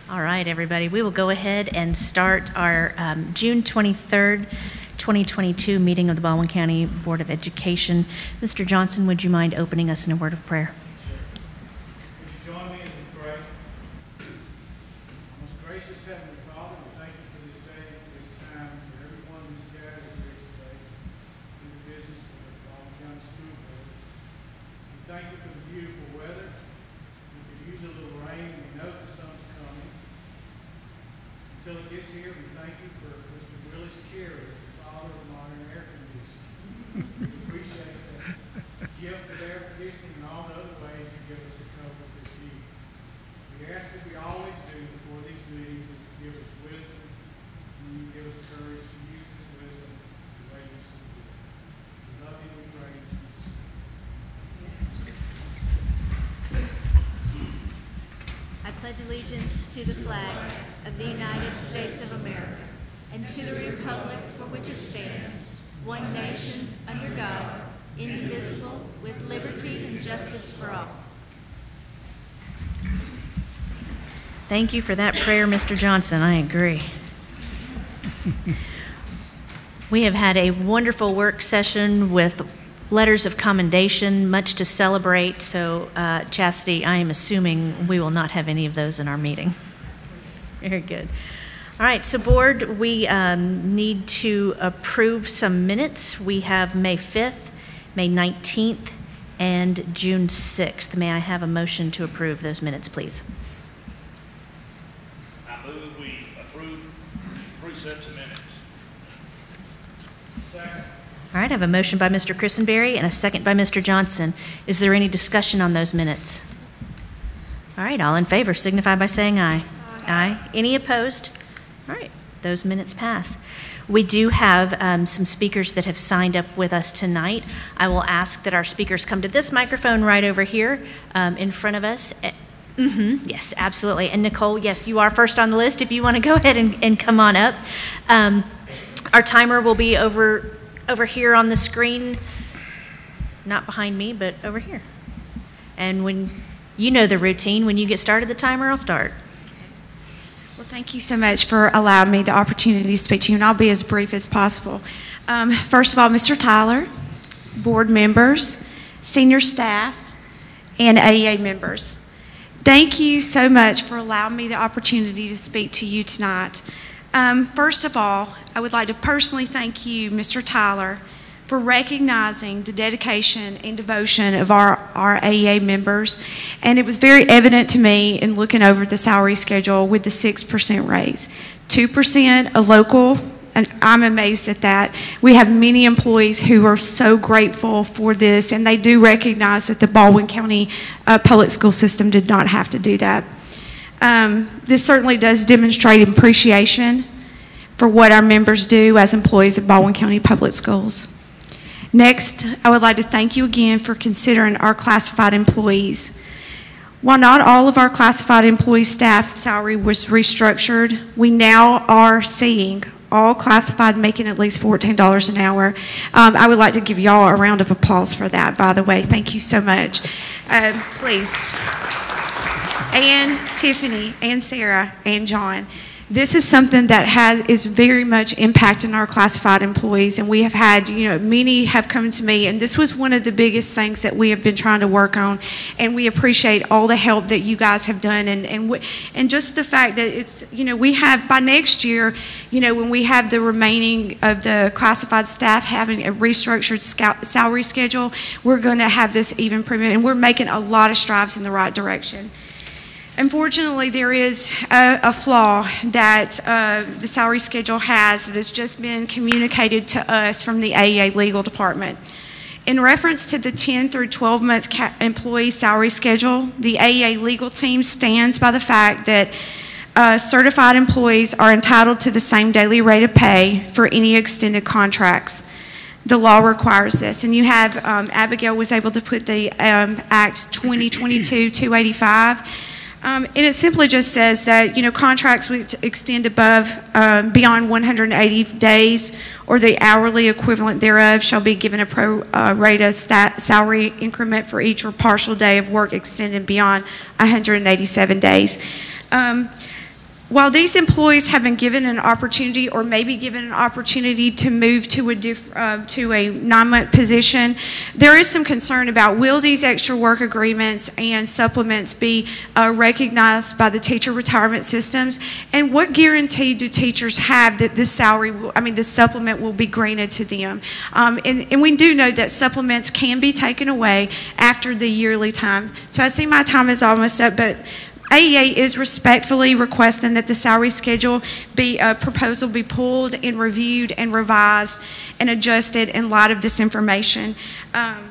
All right, everybody, we will go ahead and start our June 23rd, 2022 meeting of the Baldwin County Board of Education. Mr. Johnson, would you mind opening us in a word of prayer? Would you join me as we pray? Most gracious Heavenly Father, we thank you for this day, this time, for everyone who's gathered here today in the business of the Baldwin County School Board. We thank you for the beautiful weather. We could use a little rain, and we know the sun's coming. Until it gets here, we thank you for Mr. Willis Cherry, the father of modern air conditioning. We appreciate that gift of air conditioning and all the other ways you give us to cope with this heat. We ask, as we always do before these meetings, that you give us wisdom and you give us courage to use this wisdom the way you see fit. We love you and we pray in Jesus' name. I pledge allegiance to the flag of the United States of America and to the republic for which it stands, one nation, under God, indivisible, with liberty and justice for all. Thank you for that prayer, Mr. Johnson. I agree. We have had a wonderful work session with letters of commendation, much to celebrate. So, Chastity, I am assuming we will not have any of those in our meeting. Very good. All right, so board, we need to approve some minutes. We have May 5th, May 19th, and June 6th. May I have a motion to approve those minutes, please? I move we approve 3 sets of minutes. Second. All right, I have a motion by Mr. Christenberry and a second by Mr. Johnson. Is there any discussion on those minutes? All right, all in favor signify by saying aye. Aye. Any opposed? All right, those minutes pass. We do have some speakers that have signed up with us tonight. I will ask that our speakers come to this microphone right over here in front of us. Yes, absolutely. And Nicole, yes, you are first on the list if you want to go ahead and come on up. Our timer will be over here on the screen, not behind me, but over here. And when you know the routine, when you get started, the timer will start. Well, thank you so much for allowing me the opportunity to speak to you, and I'll be as brief as possible. First of all, Mr. Tyler, board members, senior staff, and AEA members, thank you so much for allowing me the opportunity to speak to you tonight. First of all, I would like to personally thank you, Mr. Tyler, for recognizing the dedication and devotion of our AEA members. And it was very evident to me in looking over the salary schedule with the 6% raise. 2% a local, and I'm amazed at that. We have many employees who are so grateful for this, and they do recognize that the Baldwin County public school system did not have to do that. This certainly does demonstrate appreciation for what our members do as employees of Baldwin County Public Schools. Next, I would like to thank you again for considering our classified employees. While not all of our classified employee staff salary was restructured, we now are seeing all classified making at least $14 an hour. I would like to give y'all a round of applause for that, by the way. Thank you so much. Please. And Tiffany, and Sarah, and John. This is something that is very much impacting our classified employees, and we have had, many have come to me, and this was one of the biggest things that we have been trying to work on, and we appreciate all the help that you guys have done, and just the fact that it's, we have, by next year, when we have the remaining of the classified staff having a restructured salary schedule, we're going to have this even improvement, and we're making a lot of strides in the right direction. Unfortunately, there is a flaw that the salary schedule has that has just been communicated to us from the AEA legal department. In reference to the 10 through 12-month employee salary schedule, the AEA legal team stands by the fact that certified employees are entitled to the same daily rate of pay for any extended contracts. The law requires this, and you have, Abigail was able to put the Act 2022-285, and it simply just says that, contracts which extend beyond 180 days or the hourly equivalent thereof shall be given a pro rata salary increment for each or partial day of work extended beyond 187 days. While these employees have been given an opportunity or maybe given an opportunity to move to a 9-month position, there is some concern about will these extra work agreements and supplements be recognized by the teacher retirement systems, and what guarantee do teachers have that this this supplement will be granted to them? And we do know that supplements can be taken away after the yearly time. So I see my time is almost up, but AEA is respectfully requesting that the salary schedule proposal be pulled and reviewed and revised and adjusted in light of this information that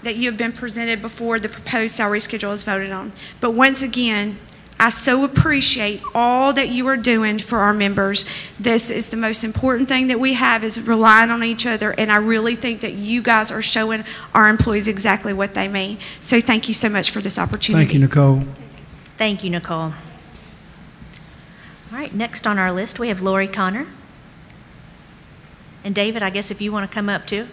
you have been presented before the proposed salary schedule is voted on. But once again, I so appreciate all that you are doing for our members. This is the most important thing that we have, is relying on each other, and I really think that you guys are showing our employees exactly what they mean. So thank you so much for this opportunity. Thank you, Nicole. Thank you, Nicole. All right, next on our list, we have Lori Connor. And David, I guess if you want to come up too.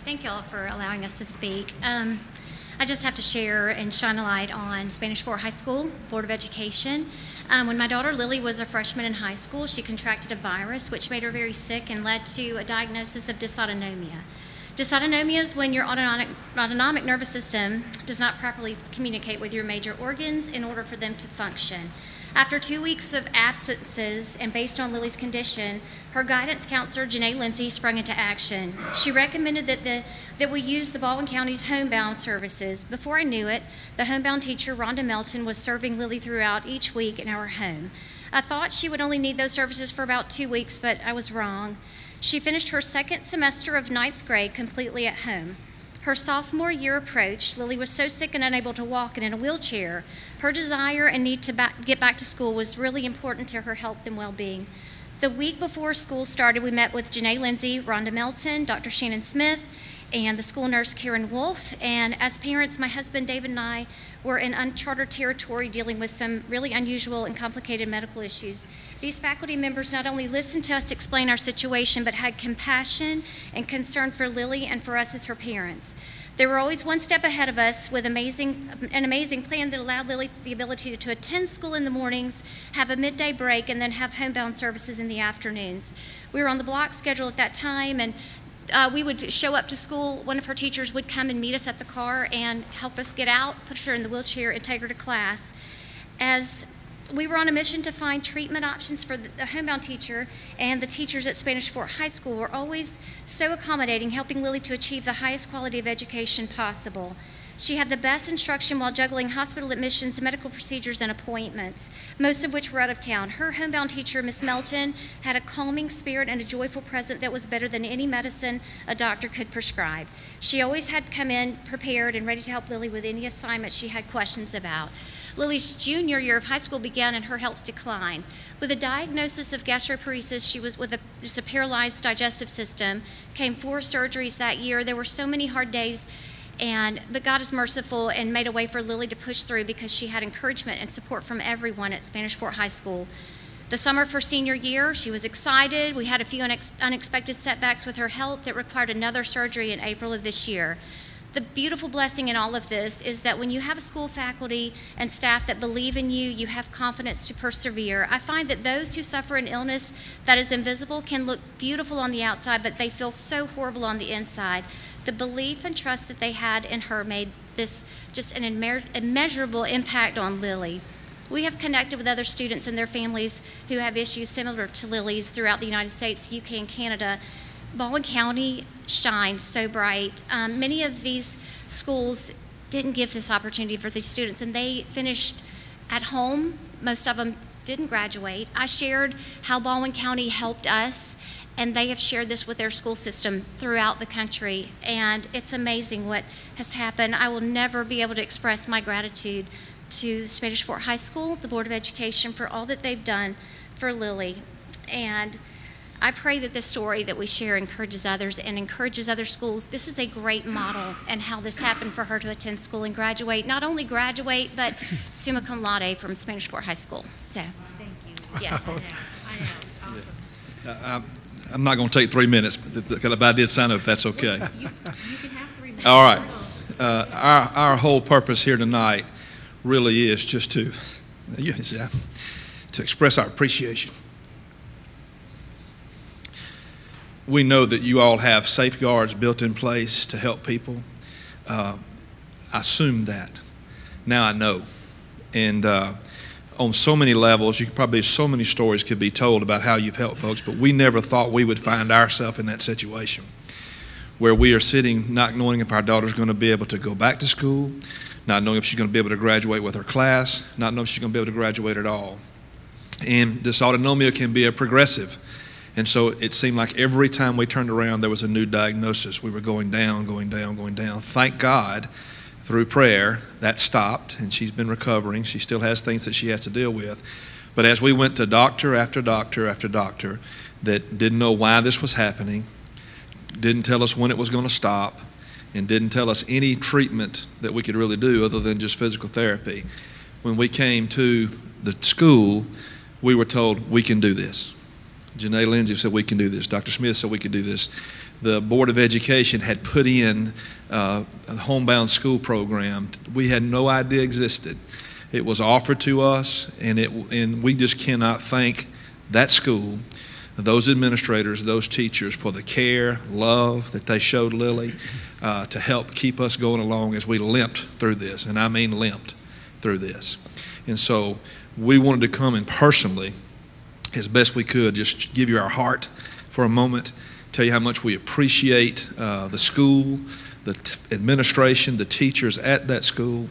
Thank you all for allowing us to speak. I just have to share and shine a light on Spanish Fort High School Board of Education. When my daughter Lily was a freshman in high school, she contracted a virus which made her very sick and led to a diagnosis of dysautonomia. Dysautonomia is when your autonomic nervous system does not properly communicate with your major organs in order for them to function. After 2 weeks of absences, and based on Lily's condition, her guidance counselor, Janae Lindsay, sprung into action. She recommended that we use the Baldwin County's homebound services. Before I knew it, the homebound teacher, Rhonda Melton, was serving Lily throughout each week in our home. I thought she would only need those services for about 2 weeks, but I was wrong. She finished her second semester of 9th grade completely at home. Her sophomore year approached. Lily was so sick and unable to walk and in a wheelchair. Her desire and need to get back to school was really important to her health and well-being. The week before school started, we met with Janae Lindsay, Rhonda Melton, Dr. Shannon Smith, and the school nurse Karen Wolf. And as parents, my husband David and I were in uncharted territory dealing with some really unusual and complicated medical issues. These faculty members not only listened to us explain our situation, but had compassion and concern for Lily and for us as her parents. They were always one step ahead of us with an amazing plan that allowed Lily the ability to attend school in the mornings, have a midday break, and then have homebound services in the afternoons. We were on the block schedule at that time, and we would show up to school. One of her teachers would come and meet us at the car and help us get out, put her in the wheelchair, and take her to class. As we were on a mission to find treatment options for the homebound teacher, and the teachers at Spanish Fort High School were always so accommodating, helping Lily to achieve the highest quality of education possible. She had the best instruction while juggling hospital admissions, medical procedures, and appointments, most of which were out of town. Her homebound teacher, Miss Melton, had a calming spirit and a joyful presence that was better than any medicine a doctor could prescribe. She always had come in prepared and ready to help Lily with any assignment she had questions about. Lily's junior year of high school began and her health declined. With a diagnosis of gastroparesis, she was with a paralyzed digestive system, came 4 surgeries that year. There were so many hard days, but God is merciful and made a way for Lily to push through because she had encouragement and support from everyone at Spanish Fort High School. The summer of her senior year, she was excited. We had a few unexpected setbacks with her health that required another surgery in April of this year. The beautiful blessing in all of this is that when you have a school faculty and staff that believe in you, you have confidence to persevere. I find that those who suffer an illness that is invisible can look beautiful on the outside, but they feel so horrible on the inside. The belief and trust that they had in her made this just an immeasurable impact on Lily. We have connected with other students and their families who have issues similar to Lily's throughout the United States, UK, and Canada. Baldwin County shines so bright. Many of these schools didn't give this opportunity for these students, and they finished at home. Most of them didn't graduate. I shared how Baldwin County helped us, and they have shared this with their school system throughout the country, and it's amazing what has happened. I will never be able to express my gratitude to Spanish Fort High School, the Board of Education, for all that they've done for Lily. And I pray that this story that we share encourages others and encourages other schools. This is a great model and how this happened for her to attend school and graduate. Not only graduate, but summa cum laude from Spanish Fort High School. So, Thank you. yes. I know. Awesome. I'm not going to take 3 minutes, but I did sign up if that's okay. You can have 3 minutes. All right. Our whole purpose here tonight really is just to express our appreciation. We know that you all have safeguards built in place to help people. I assumed that. Now I know. And on so many levels, so many stories could be told about how you've helped folks, but we never thought we would find ourselves in that situation where we are sitting not knowing if our daughter's going to be able to go back to school, not knowing if she's going to be able to graduate with her class, not knowing if she's going to be able to graduate at all. And dysautonomia can be a progressive. And so it seemed like every time we turned around, there was a new diagnosis. We were going down, going down, going down. Thank God, through prayer, that stopped, and she's been recovering. She still has things that she has to deal with. But as we went to doctor after doctor after doctor that didn't know why this was happening, didn't tell us when it was going to stop, and didn't tell us any treatment that we could really do other than just physical therapy, when we came to the school, we were told, we can do this. Janae Lindsay said we can do this. Dr. Smith said we could do this. The Board of Education had put in a homebound school program we had no idea existed. It was offered to us, and we just cannot thank that school, those administrators, those teachers for the care, love that they showed Lily to help keep us going along as we limped through this, and I mean limped through this. And so we wanted to come and personally, as best we could, just give you our heart for a moment, tell you how much we appreciate the school, the administration, the teachers at that school,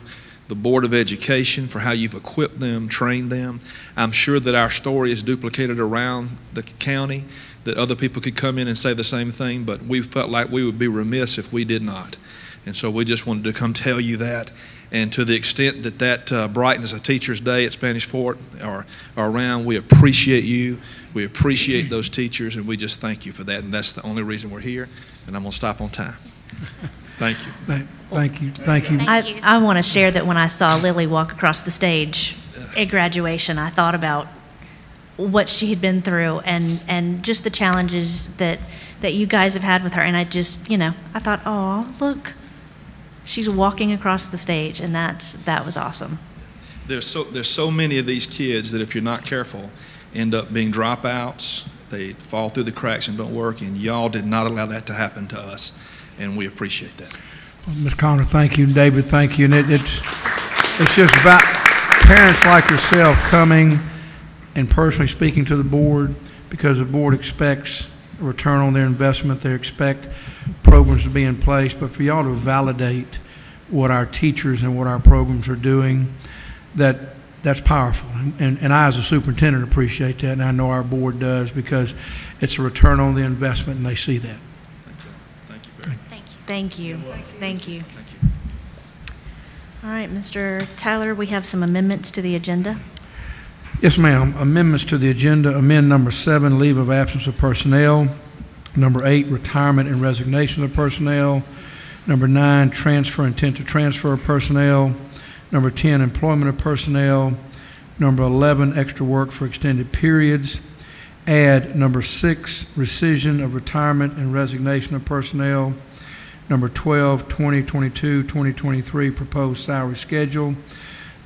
the Board of Education for how you've equipped them, trained them. I'm sure that our story is duplicated around the county, that other people could come in and say the same thing, but we felt like we would be remiss if we did not. And so we just wanted to come tell you that. And to the extent that brightens a teacher's day at Spanish Fort or around, we appreciate you. We appreciate those teachers, and we just thank you for that. And that's the only reason we're here. And I'm going to stop on time. Thank you. Thank you. Thank you. Thank you. I want to share that when I saw Lily walk across the stage at graduation, I thought about what she had been through and just the challenges that you guys have had with her. And I just, I thought, oh, look. She's walking across the stage, and that was awesome. There's so many of these kids that if you're not careful, end up being dropouts. They fall through the cracks and don't work, and y'all did not allow that to happen to us, and we appreciate that. Well, Ms. Connor, thank you. David, thank you. And it's just about parents like yourself coming and personally speaking to the board, because the board expects a return on their investment. They expect programs to be in place, but for y'all to validate what our teachers and what our programs are doing, that's powerful. And I, as a superintendent, appreciate that, and I know our board does, because it's a return on the investment, and they see that. Thank you, Barry. Thank you. Thank you. All right, Mr. Tyler, we have some amendments to the agenda. Yes, ma'am. Amendments to the agenda. Amend number 7, leave of absence of personnel. Number 8, retirement and resignation of personnel. Number 9, transfer, intent to transfer of personnel. Number 10, employment of personnel. Number 11, extra work for extended periods. Add number 6, rescission of retirement and resignation of personnel. Number 12, 2022-2023 proposed salary schedule.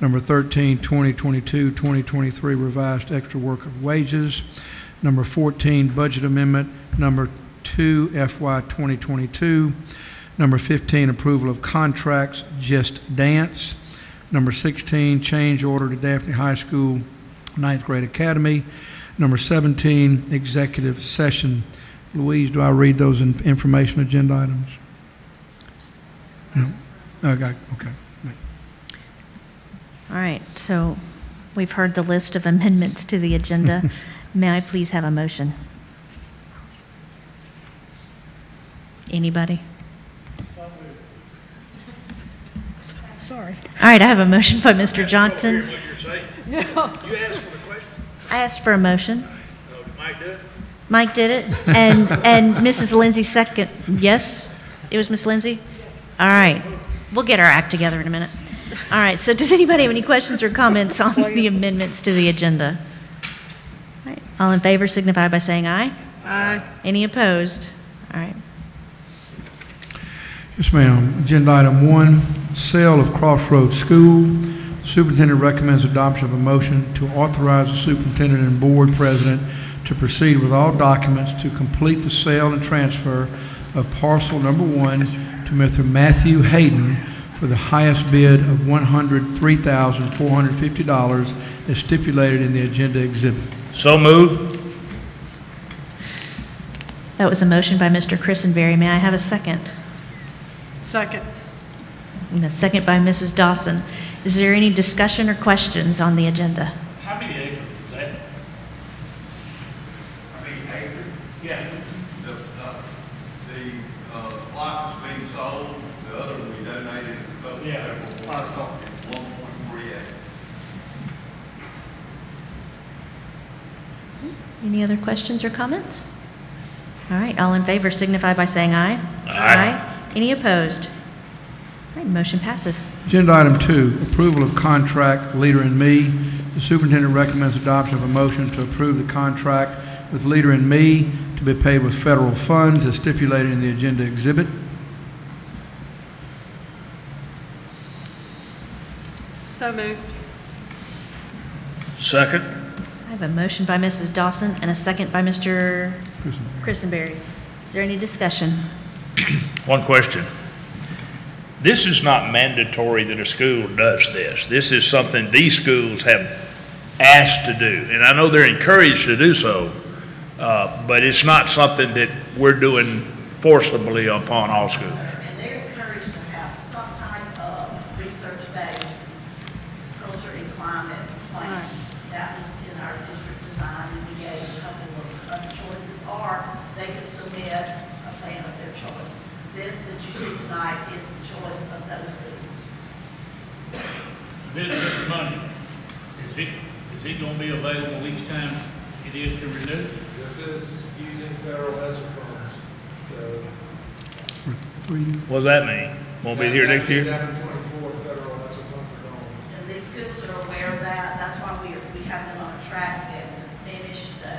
Number 13, 2022-2023 revised extra work of wages. Number 14, budget amendment. Number 2, FY 2022. Number 15, approval of contracts, Just Dance. Number 16, change order to Daphne High School 9th grade academy. Number 17, executive session. Louise, do I read those information agenda items? No? Okay. All right, so we've heard the list of amendments to the agenda. May I please have a motion? Anybody? Sorry. All right, I have a motion by Mr. Johnson. What you're saying. You asked for the question. I asked for a motion. Mike did. Mike did it, and Mrs. Lindsay second. Yes, it was Miss Lindsay. All right, we'll get our act together in a minute. All right. So, does anybody have any questions or comments on the amendments to the agenda? All right. All in favor signify by saying aye. Aye. Any opposed? All right. Yes, ma'am. Agenda item 1, sale of Crossroads School. The superintendent recommends adoption of a motion to authorize the superintendent and board president to proceed with all documents to complete the sale and transfer of parcel number 1 to Mr. Matthew Hayden for the highest bid of $103,450 as stipulated in the agenda exhibit. So moved. That was a motion by Mr. Christenberry. May I have a second? Second. And a second by Mrs. Dawson. Is there any discussion or questions on the agenda? How many acres is that? How many acres? Yeah. The lot that's being sold, the other we donated to the Yeah. 1.3 acres. Any other questions or comments? All right, all in favor signify by saying aye. Aye. Any opposed? All right, motion passes. Agenda item 2, approval of contract Leader in Me. The superintendent recommends adoption of a motion to approve the contract with Leader in Me to be paid with federal funds as stipulated in the agenda exhibit. So moved. Second. I have a motion by Mrs. Dawson and a second by Mr. Christenberry. Is there any discussion? One question. This is not mandatory that a school does this. This is something these schools have asked to do. And I know they're encouraged to do so, but it's not something that we're doing forcibly upon all schools. And they're encouraged to have some type of research-based culture and climate plan. That was in our district design, and we gave a couple of other choices, or they could submit a plan of their choice. This that you see tonight is the choice of those schools. This money, is it going to be available each time it is to renew? This is using federal ESSER funds, so. What does that mean? Won't be here next year? After 24, federal ESSER funds are gone. And these schools are aware of that. That's why we have them on a track to finish the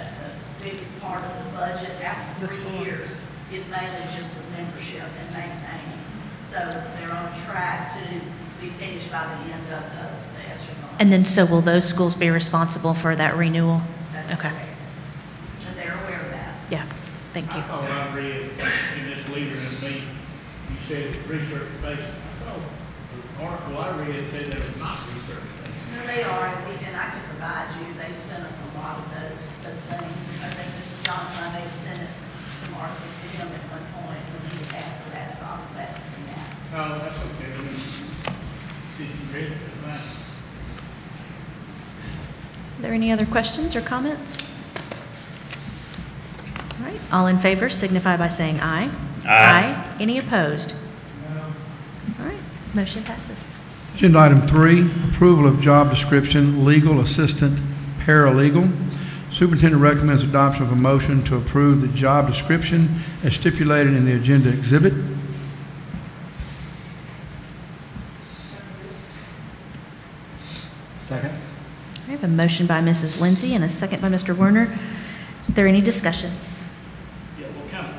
biggest part of the budget after 3 years is mainly just the membership and maintaining. So they're on track to be finished by the end of the ESSER funds. And then, so will those schools be responsible for that renewal? That's Okay. correct. And they're aware of that. Yeah, thank you. I thought I read in this Leader in Me, you said it's research-based. I thought the article I read said that it was not research-based. No, they are, and I can provide you, they've sent us a lot of those things. I think Mr. Johnson, I may have sent it, some articles to him at one point when he asked for that, so I'm glad to see that. Oh, that's okay. Did you read it? That's fine. Are there any other questions or comments? All right, all in favor signify by saying aye. Aye. Any opposed? All right, motion passes. Agenda item 3, approval of job description, legal assistant paralegal. Superintendent recommends adoption of a motion to approve the job description as stipulated in the agenda exhibit. I have a motion by Mrs. Lindsay and a second by Mr. Werner. Is there any discussion? Yeah, what kind of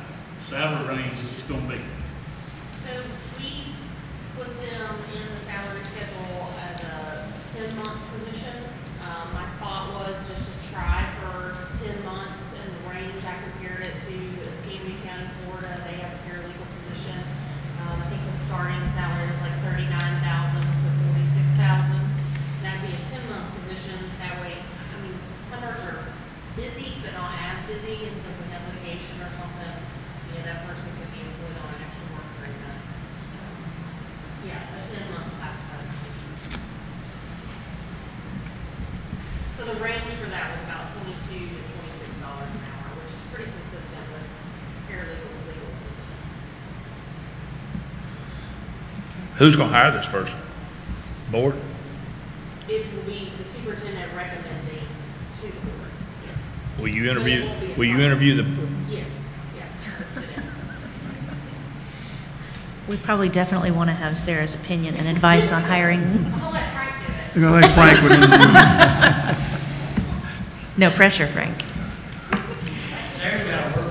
salary range is this going to be? So we put them in the salary schedule as a 10-month position. My thought was just to try for 10 months in the range. I compared it to Escambia County, Florida. They have a paralegal position. I think the starting salary was like $39,000 to $46,000. That'd be a 10-month position. That way, I mean, summers are busy, but not as busy. And so if we have litigation or something, that person could be employed on an extra work segment. So, yeah, a 10-month classified position. So the range for that was about $22 to $26 an hour, which is pretty consistent with paralegals, legal assistants. Who's going to hire this person? Board? It will be the superintendent recommending to the board, yes. Will you But it interview? won't be a Will you problem. interview the? Yes, yeah. That's it. We probably definitely want to have Sarah's opinion and advice on hiring. I'm gonna let Frank do it. You're going to let Frank would interview. No pressure, Frank. Sarah's got to work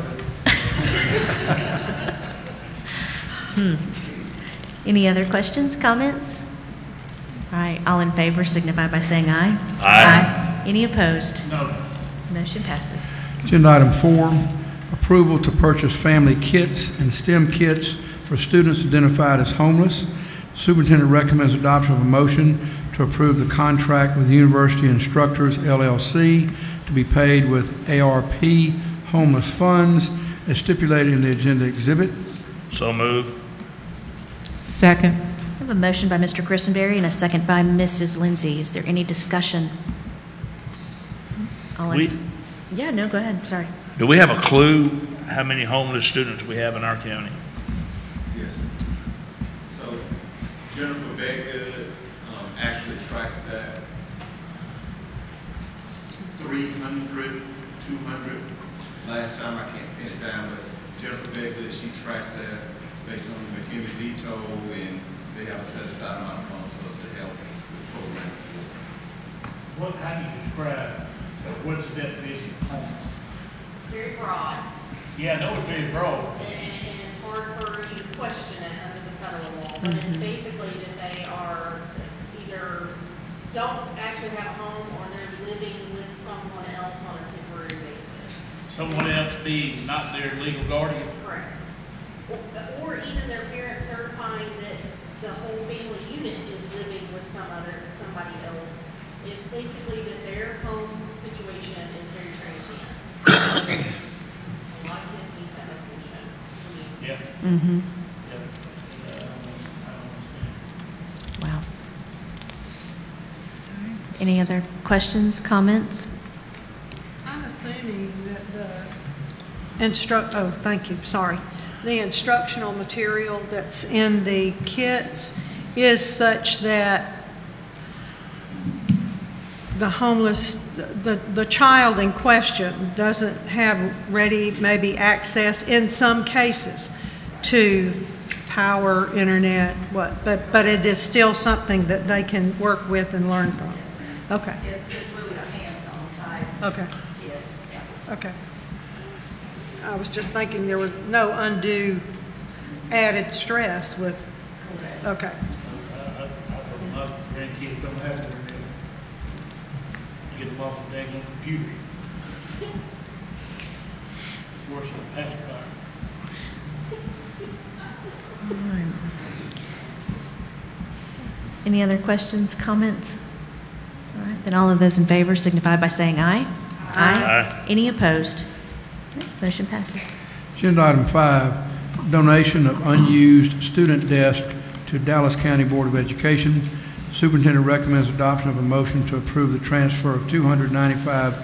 Any other questions, comments? All right, all in favor signify by saying aye. Aye. Any opposed? No. Motion passes. Agenda item 4, approval to purchase family kits and STEM kits for students identified as homeless. Superintendent recommends adoption of a motion to approve the contract with University Instructors, LLC, to be paid with ARP homeless funds as stipulated in the agenda exhibit. So moved. Second. I have a motion by Mr. Christenberry and a second by Mrs. Lindsay. Is there any discussion? Yeah, no, go ahead, sorry. Do we have a clue how many homeless students we have in our county? Yes. So Jennifer Bedgood actually tracks that 300, 200. Last time, I can't pin it down, but Jennifer Bedgood, she tracks that based on the McKinney veto, and they have a set aside amount of funds for us to help with the program. How do you describe, what's the definition of homeless? It's very broad, Yeah, I know it's very broad. and it's hard for you to question it under the federal law, but it's basically that they are either don't actually have a home or they're living with someone else on a temporary basis. Someone else being not their legal guardian. Correct. Or even their parents certifying that the whole family unit is living with somebody else. It's basically that their home situation is very transient. A lot of kids need that definition. Yeah. Mm-hmm. Yeah. Wow. Any other questions, comments? I'm assuming that thank you, sorry. The instructional material that's in the kits is such that the homeless, the child in question doesn't have ready, maybe access in some cases to power, internet, but it is still something that they can work with and learn from. Okay. It's really a hands-on type. Okay. Yeah. Okay. I was just thinking there was no undue added stress with, okay. My grandkids don't have their get them off the dang computer. It's worse than a pacifier. Any other questions, comments? All right, then all of those in favor signify by saying aye. Aye. Any opposed? Motion passes. Agenda item 5, donation of unused student desk to Dallas County Board of Education. Superintendent recommends adoption of a motion to approve the transfer of 295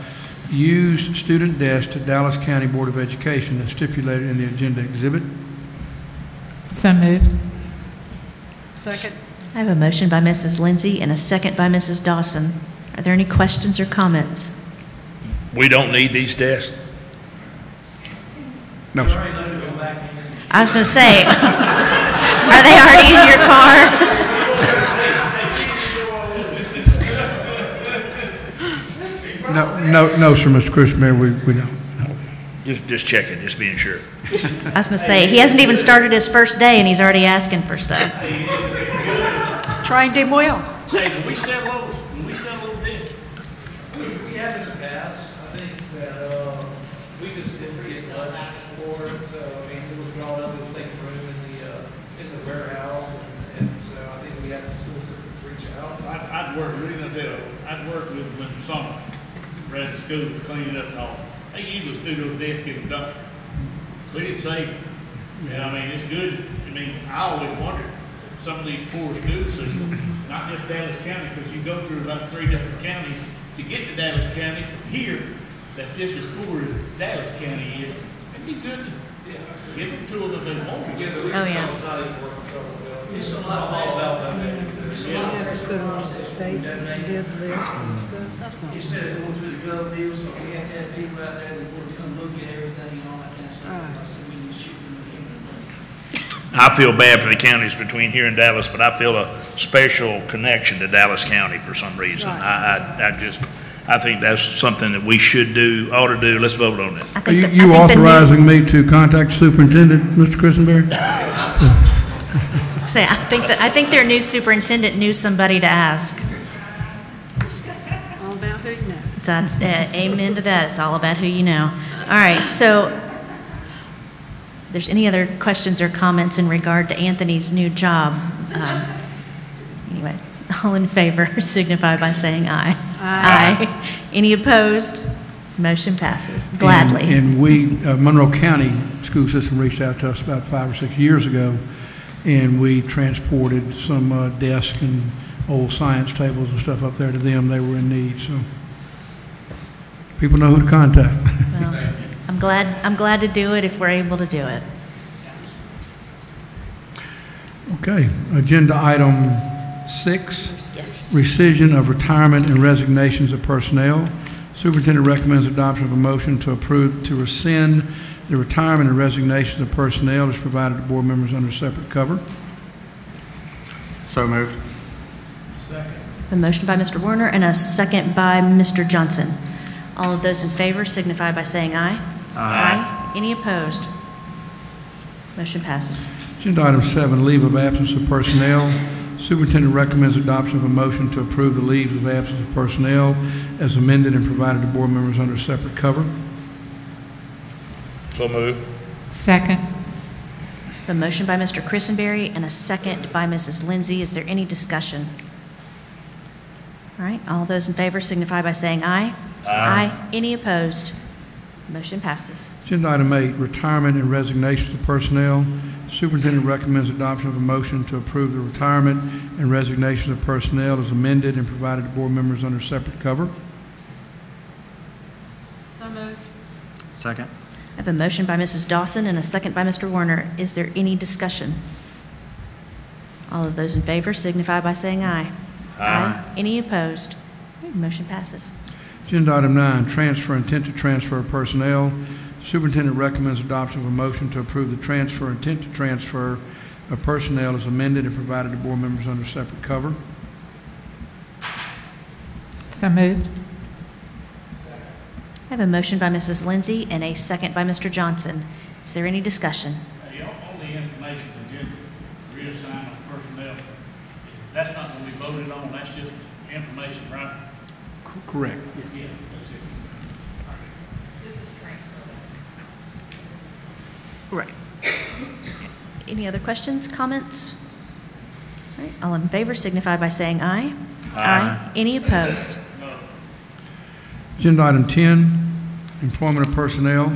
used student desks to Dallas County Board of Education as stipulated in the agenda exhibit. So moved. Second. I have a motion by Mrs. Lindsay and a second by Mrs. Dawson. Are there any questions or comments? We don't need these desks? No, sir. I was going to say, are they already in your car? No, sir, Mr. Christenberry, we don't. Just checking, just being sure. I was going to say, he hasn't even started his first day and he's already asking for stuff. Trained him well. Hey, when we sell those desks, We have in the past, I think that, we just didn't get much for it, so, I mean, it was drawn up, it was taking room in the warehouse, and so I think we had some school systems reach out. I'd work, the reason I said, I'd work with them in the summer, around the schools, cleaning up and all. They usually do those desks in the dumpster. We didn't save them. And I mean, it's good. I mean, I always wondered, some of these poor school systems, not just Dallas County, because you go through about 3 different counties to get to Dallas County from here, that's just as poor as Dallas County is. It'd be good to give them to them if they want to. Oh, yeah. It's not even working so well. It's a lot falls out of it. State did this and stuff. Instead of going through the gov deals, so we have to have people out there that want to come look at everything and all that kind of stuff. I said, we need to shoot them. I feel bad for the counties between here and Dallas, but I feel a special connection to Dallas County for some reason. I think that's something that we should do, ought to do. Let's vote on it. Are you authorizing me to contact the superintendent, Mr. Christenberry? Say, I think their new superintendent knew somebody to ask. All about who you know. That's amen to that. It's all about who you know. All right. So, if there's any other questions or comments in regard to Anthony's new job? Anyway, all in favor signify by saying aye. Aye. Any opposed? Motion passes gladly. And we, Monroe County School System reached out to us about 5 or 6 years ago, and we transported some desks and old science tables and stuff up there to them. They were in need, so people know who to contact. Well, I'm glad to do it if we're able to do it. Okay, agenda item 6. Yes. Rescission of retirement and resignations of personnel. Superintendent recommends adoption of a motion to rescind the retirement and resignations of personnel as provided to board members under separate cover. So moved. Second. A motion by Mr. Warner and a second by Mr. Johnson. All of those in favor signify by saying aye. Aye. Any opposed? Motion passes. Agenda item 7, leave of absence of personnel. Superintendent recommends adoption of a motion to approve the leaves of absence of personnel as amended and provided to board members under separate cover. So moved. Second. A motion by Mr. Christenberry and a second by Mrs. Lindsay. Is there any discussion? All right, all those in favor signify by saying aye. Aye. Any opposed? Motion passes. Agenda item 8, retirement and resignations of personnel. Superintendent recommends adoption of a motion to approve the retirement and resignation of personnel as amended and provided to board members under separate cover. So moved. Second. I have a motion by Mrs. Dawson and a second by Mr. Warner. Is there any discussion? All of those in favor signify by saying aye. Aye. Any opposed? Motion passes. Agenda item 9, transfer, intent to transfer personnel. Superintendent recommends adoption of a motion to approve the transfer, intent to transfer of personnel as amended and provided to board members under separate cover. So moved. I have a motion by Mrs. Lindsay and a second by Mr. Johnson. Is there any discussion? Hey, all the information, agenda, reassignment of personnel, that's not going to be voted on, that's just information, right? Correct. Yeah, that's it. This is transfer. Right. Any other questions, comments? All right, all in favor signify by saying aye. Aye. Any opposed? Agenda item 10, employment of personnel.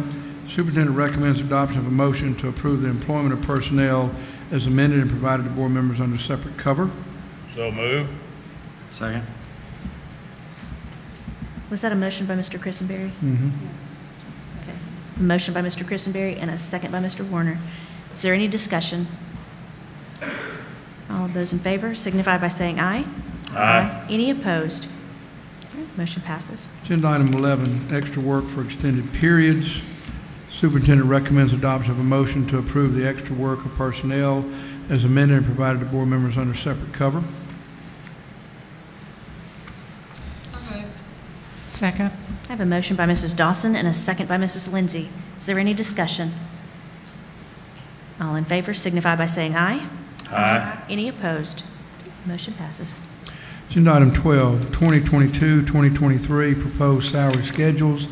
Superintendent recommends adoption of a motion to approve the employment of personnel as amended and provided to board members under separate cover. So moved. Second. Was that a motion by Mr. Christenberry? Mm-hmm. Okay. A motion by Mr. Christenberry and a second by Mr. Warner. Is there any discussion? All of those in favor signify by saying aye. Aye. Any opposed? Motion passes. Agenda item 11, extra work for extended periods. Superintendent recommends adoption of a motion to approve the extra work of personnel as amended and provided to board members under separate cover. Second. I have a motion by Mrs. Dawson and a second by Mrs. Lindsay. Is there any discussion? All in favor signify by saying aye. Aye. Any opposed? Motion passes. Agenda item 12, 2022-2023 proposed salary schedules.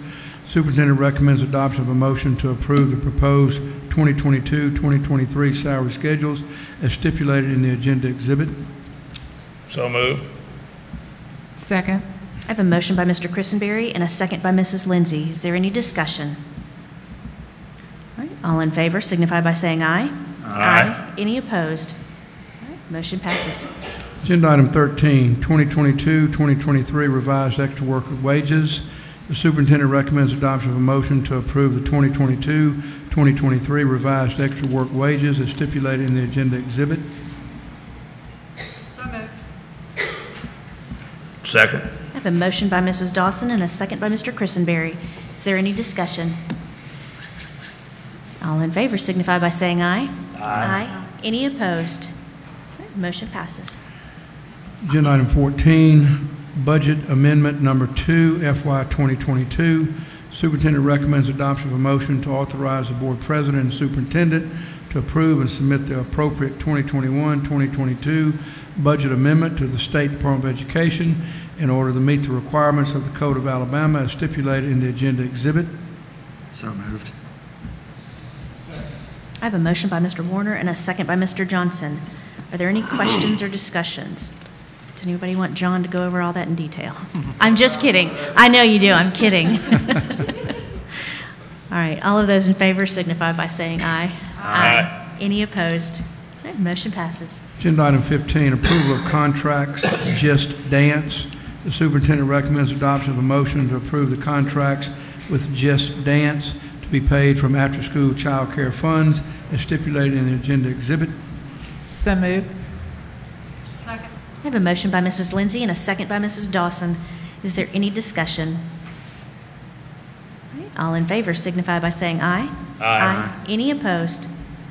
Superintendent recommends adoption of a motion to approve the proposed 2022-2023 salary schedules as stipulated in the agenda exhibit. So moved. Second. I have a motion by Mr. Christenberry and a second by Mrs. Lindsay. Is there any discussion? All right, all in favor signify by saying aye. Aye. Any opposed? All right, motion passes. Agenda item 13, 2022-2023 revised extra worker wages. The superintendent recommends adoption of a motion to approve the 2022-2023 revised extra work wages as stipulated in the agenda exhibit. So moved. Second. I have a motion by Mrs. Dawson and a second by Mr. Christenberry. Is there any discussion? All in favor signify by saying aye. Aye. Any opposed? All right, motion passes. Agenda item 14, budget amendment number 2, FY 2022. Superintendent recommends adoption of a motion to authorize the board president and superintendent to approve and submit the appropriate 2021-2022 budget amendment to the State Department of Education in order to meet the requirements of the Code of Alabama as stipulated in the agenda exhibit. So moved. I have a motion by Mr. Warner and a second by Mr. Johnson. Are there any questions or discussions? Does anybody want John to go over all that in detail? I'm just kidding. I know you do. I'm kidding. All right. All of those in favor signify by saying aye. Aye. Any opposed? Okay, motion passes. Agenda item 15, approval of contracts, Just Dance. The superintendent recommends adoption of a motion to approve the contracts with Just Dance to be paid from after-school child care funds as stipulated in the agenda exhibit. So moved. I have a motion by Mrs. Lindsay and a second by Mrs. Dawson. Is there any discussion? All right, all in favor signify by saying aye. Aye. Any opposed?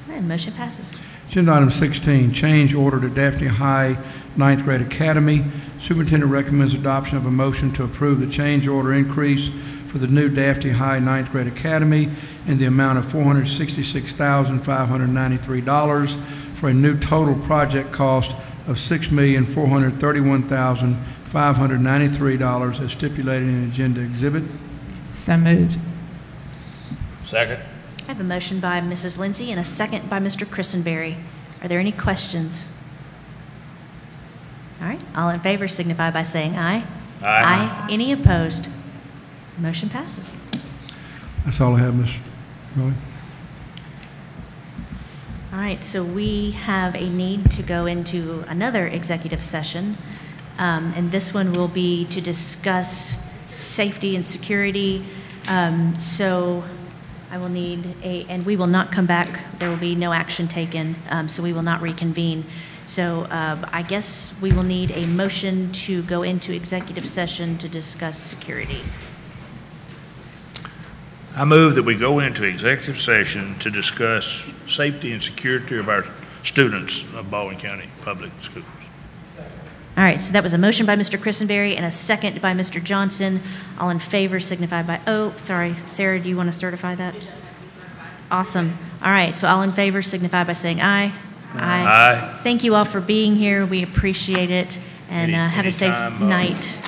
All right, motion passes. Agenda item 16, change order to Daphne High 9th grade academy. Superintendent recommends adoption of a motion to approve the change order increase for the new Daphne High 9th grade academy in the amount of $466,593 for a new total project cost of $6,431,593 as stipulated in the agenda exhibit. So moved. Second. I have a motion by Mrs. Lindsay and a second by Mr. Christenberry. Are there any questions? All right, all in favor signify by saying aye. Aye. Any opposed? Motion passes. That's all I have, Ms. Rowley. All right, so we have a need to go into another executive session, and this one will be to discuss safety and security. So I will need and we will not come back. There will be no action taken, so we will not reconvene. So I guess we will need a motion to go into executive session to discuss security. I move that we go into executive session to discuss safety and security of our students of Baldwin County Public Schools. All right, so that was a motion by Mr. Christenberry and a second by Mr. Johnson. All in favor signify by, oh, sorry, Sarah, do you want to certify that? Awesome. All right, so all in favor signify by saying aye. Aye. Thank you all for being here. We appreciate it, and have a safe Anytime, night.